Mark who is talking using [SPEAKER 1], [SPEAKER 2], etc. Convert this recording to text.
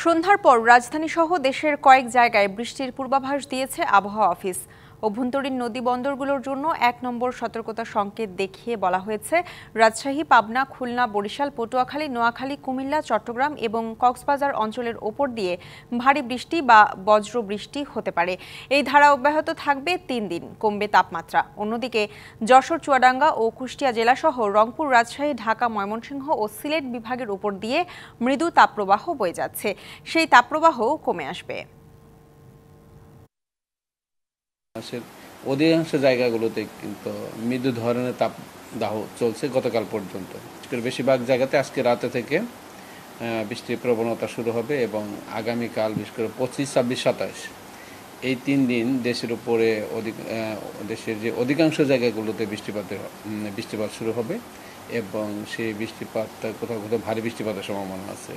[SPEAKER 1] সন্ধ্যার পর রাজধানীসহ দেশের কয়েক জায়গায় বৃষ্টির পূর্বাভাস দিয়েছে আবহাওয়া অফিস। অভ্যন্তরীণ নদী বন্দরগুলোর জন্য ১ নম্বর সতর্কতা সংকেত দেখিয়ে বলা হয়েছে রাজশাহী, পাবনা, খুলনা, বরিশাল, পটুয়াখালী, নোয়াখালী, কুমিল্লা, চট্টগ্রাম এবং কক্সবাজার অঞ্চলের ওপর দিয়ে ভারী বৃষ্টি বা বজ্র বৃষ্টি হতে পারে। এই ধারা অব্যাহত থাকবে ৩ দিন। কমবে তাপমাত্রা। অন্যদিকে যশোর, চুয়াডাঙ্গা ও কুষ্টিয়া জেলাসহ রংপুর, রাজশাহী, ঢাকা, ময়মনসিংহ ও সিলেট বিভাগের উপর দিয়ে মৃদু তাপপ্রবাহ বয়ে যাচ্ছে। সেই তাপপ্রবাহ কমে আসবে।
[SPEAKER 2] অধিকাংশ জায়গাগুলোতে কিন্তু মৃদু ধরনের তাপদাহ চলছে গতকাল পর্যন্ত। বেশিরভাগ জায়গাতে আজকে রাতে থেকে বৃষ্টির প্রবণতা শুরু হবে এবং আগামীকাল বিশেষ করে 25, 26, 27 এই 3 দিন দেশের উপরে দেশের যে অধিকাংশ জায়গাগুলোতে বৃষ্টিপাত শুরু হবে এবং সেই বৃষ্টিপাত কোথাও কোথাও ভারী বৃষ্টিপাতের সম্ভাবনা আছে।